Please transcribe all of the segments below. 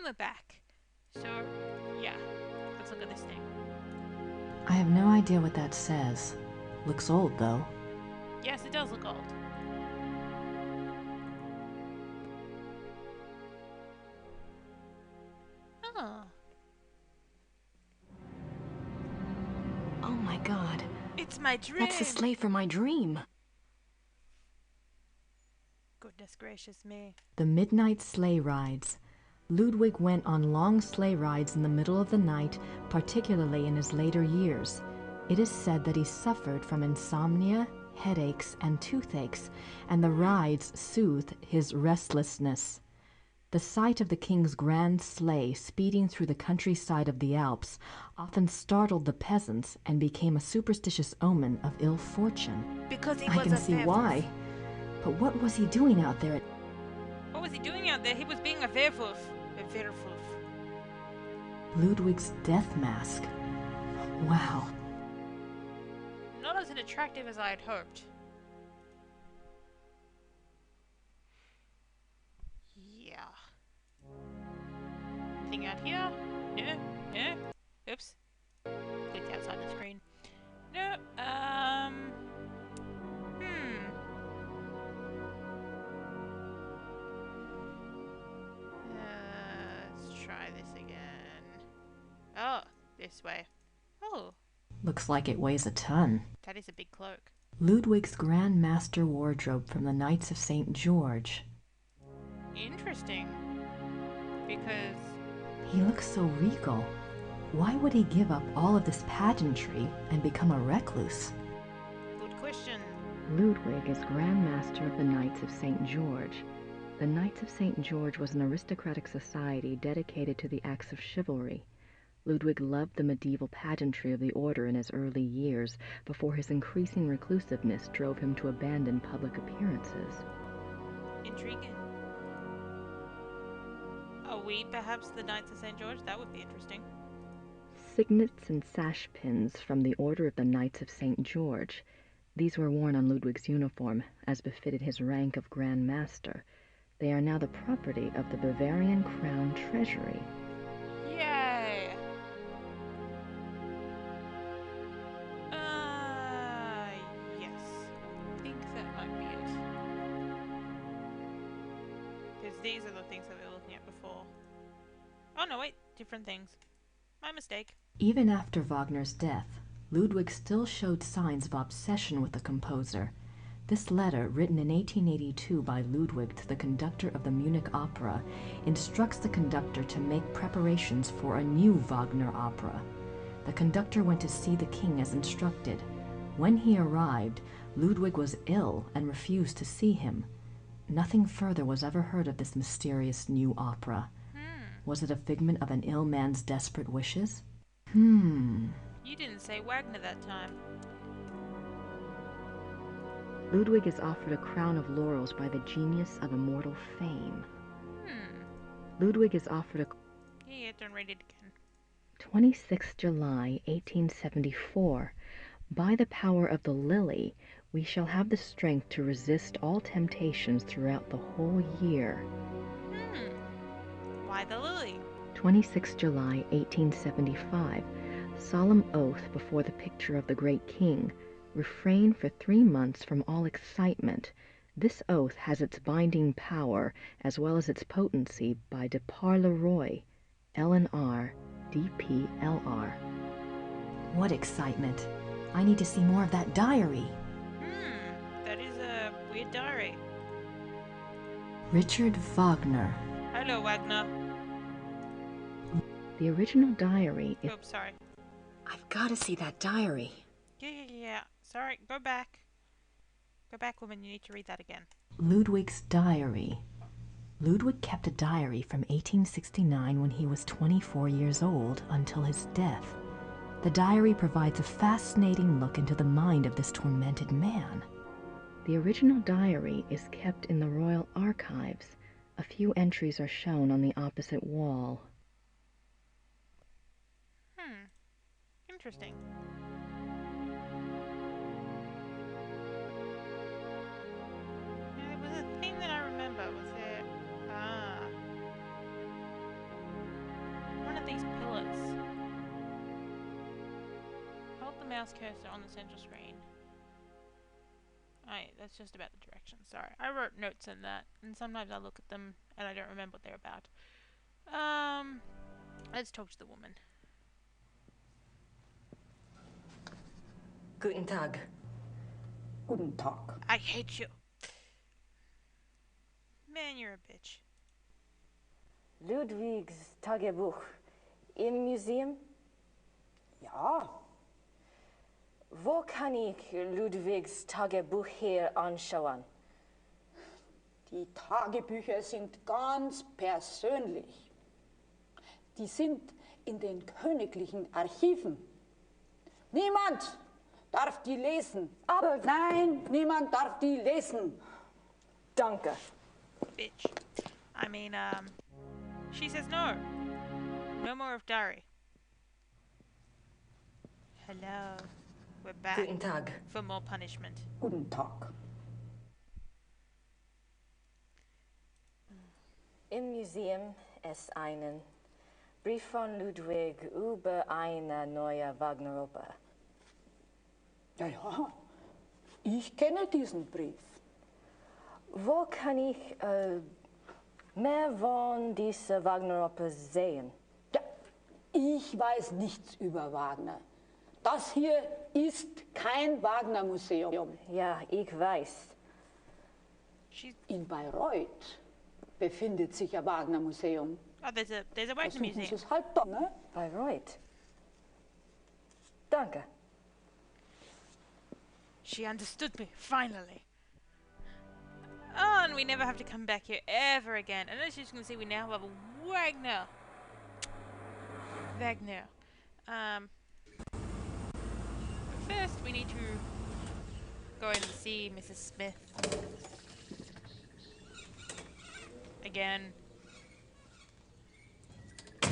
we're back. So, yeah. Let's look at this thing. I have no idea what that says. Looks old, though. Yes, it does look old. Oh. Oh my god. It's my dream! That's the sleigh for my dream. Goodness gracious me. The midnight sleigh rides. Ludwig went on long sleigh rides in the middle of the night, particularly in his later years. It is said that he suffered from insomnia, headaches, and toothaches, and the rides soothed his restlessness. The sight of the king's grand sleigh speeding through the countryside of the Alps often startled the peasants and became a superstitious omen of ill fortune. Because he I was can a see werewolf. why. But what was he doing out there? What was he doing out there? He was being a werewolf. A werewolf. Ludwig's death mask. Wow. Not as attractive as I had hoped. Yeah. Anything out here? No? No? Oops. Clicked outside the screen. No, let's try this again. Oh, this way. Oh, Looks like it weighs a ton. that is a big cloak. Ludwig's Grand Master wardrobe from the Knights of St. George. Interesting. Because He looks so regal. Why would he give up all of this pageantry and become a recluse? good question. Ludwig is Grand Master of the Knights of St. George. The Knights of St. George was an aristocratic society dedicated to the acts of chivalry. Ludwig loved the medieval pageantry of the order in his early years, before his increasing reclusiveness drove him to abandon public appearances. Intriguing. Are we perhaps the Knights of St. George? That would be interesting. Signets and sash pins from the Order of the Knights of St. George. These were worn on Ludwig's uniform, as befitted his rank of Grand Master. They are now the property of the Bavarian Crown Treasury. Yay! Yes. I think that might be it. Because these are the things that we were looking at before. Oh no, wait. Different things. My mistake. Even after Wagner's death, Ludwig still showed signs of obsession with the composer. This letter, written in 1882 by Ludwig to the conductor of the Munich Opera, instructs the conductor to make preparations for a new Wagner opera. The conductor went to see the king as instructed. When he arrived, Ludwig was ill and refused to see him. Nothing further was ever heard of this mysterious new opera. Was it a figment of an ill man's desperate wishes? You didn't say Wagner that time. Ludwig is offered a crown of laurels by the genius of immortal fame. Ludwig is offered a Yeah, don't read it again. 26th July, 1874. By the power of the lily, we shall have the strength to resist all temptations throughout the whole year. Why the lily? 26th July, 1875. Solemn oath before the picture of the great king. Refrain for 3 months from all excitement. This oath has its binding power as well as its potency by de par le Roi, LNR, DPLR. What excitement! I need to see more of that diary. That is a weird diary. Richard Wagner. Hello, Wagner. The original diary is... Oops, sorry. I've got to see that diary. Yeah. Sorry, go back. Go back, woman, you need to read that again. Ludwig's diary. Ludwig kept a diary from 1869 when he was 24 years old until his death. The diary provides a fascinating look into the mind of this tormented man. The original diary is kept in the Royal Archives. A few entries are shown on the opposite wall. Interesting. Yeah, there was a thing that I remember. Was there? about these pillars? Hold the mouse cursor on the central screen. That's just about the direction. Sorry, I wrote notes in that, and sometimes I look at them and I don't remember what they're about. Let's talk to the woman. Guten Tag. Guten Tag. I hate you. Man, you're a bitch. Ludwigs Tagebuch im Museum? Ja, Wo kann ich Ludwigs Tagebuch hier anschauen? die Tagebücher sind ganz persönlich. Die sind in den königlichen Archiven. Niemand darf die lesen. Aber Nein, niemand darf die lesen. danke. Bitch. I mean, she says no. No more of diary. Hello. We're back Guten Tag. for more punishment. Guten Tag. Im Museum ist einen Brief von Ludwig über eine neue Wagner-Oper. Ja, ja, ich kenne diesen Brief. Wo kann ich mehr von dieser Wagner-Oper sehen? Ja, ich weiß nichts über Wagner. Das hier ist kein Wagner-Museum. Ja, ich weiß. In Bayreuth befindet sich ein Wagner-Museum. Oh, there's a Wagner Versuchen Sie museum. es halt doch, ne? Bayreuth. Danke. She understood me, finally. Oh, and we never have to come back here ever again. And as you can see, we now have a Wagner. But first, we need to go and see Mrs. Smith. Again. What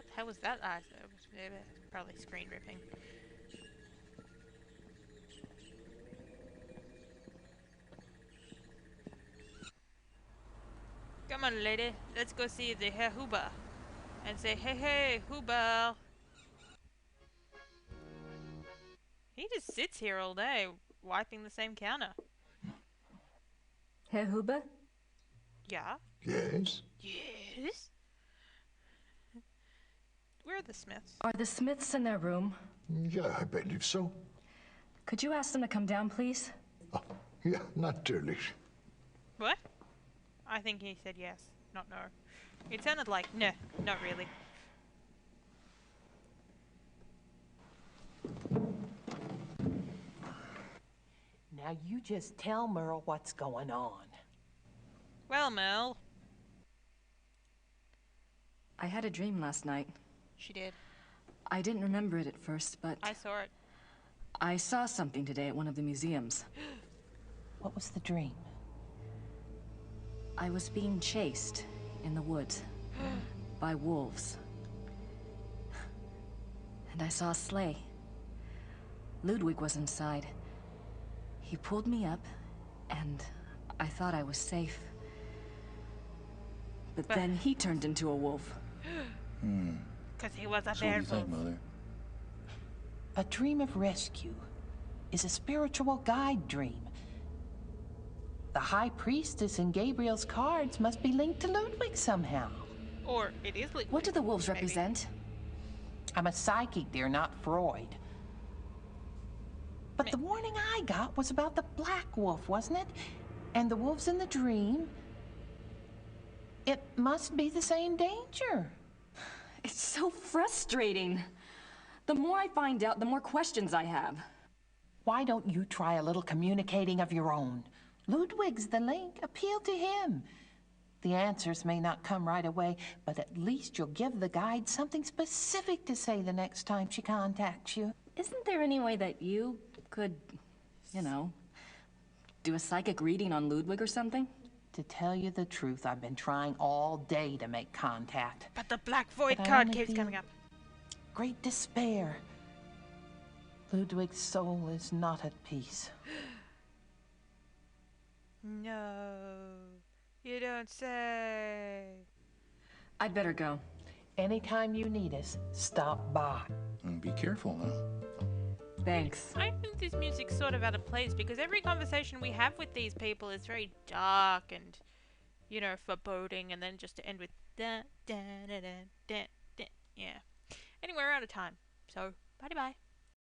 the hell was that? It was probably screen ripping. Come on, lady. Let's go see the Herr Huber. And say, hey, hey, Huber. He just sits here all day, wiping the same counter. Herr Huber? Yeah? Yes? Yes? Where are the Smiths? Are the Smiths in their room? Yeah, I believe so. Could you ask them to come down, please? Oh, yeah, natürlich. What? I think he said yes, not no. It sounded like, nah, not really. Now you just tell Merle what's going on. Well, Mel. I had a dream last night. She did. I didn't remember it at first, but I saw it. I saw something today at one of the museums. What was the dream? I was being chased in the woods by wolves. And I saw a sleigh. Ludwig was inside. He pulled me up, and I thought I was safe. But then he turned into a wolf. Because he was a So what do you werewolf. think, Mother? A dream of rescue is a spiritual guide dream. The High Priestess and Gabriel's cards must be linked to Ludwig somehow. Or it is Ludwig. What do the wolves maybe. represent? I'm a psychic, dear, not Freud. But the warning I got was about the black wolf, wasn't it? And the wolves in the dream. It must be the same danger. It's so frustrating. The more I find out, the more questions I have. Why don't you try a little communicating of your own? Ludwig's the link. Appeal to him. The answers may not come right away, but at least you'll give the guide something specific to say the next time she contacts you. Isn't there any way that you could, you know, do a psychic reading on Ludwig or something? To tell you the truth, I've been trying all day to make contact. But the Black Void But I card only keeps feel coming up. Great despair. Ludwig's soul is not at peace. No. You don't say. I'd better go. Anytime you need us, stop by. And be careful now. Thanks. I think this music's sort of out of place because every conversation we have with these people is very dark and, you know, foreboding, and then just to end with da da da da da da. Yeah. Anyway, we're out of time. So, bye bye.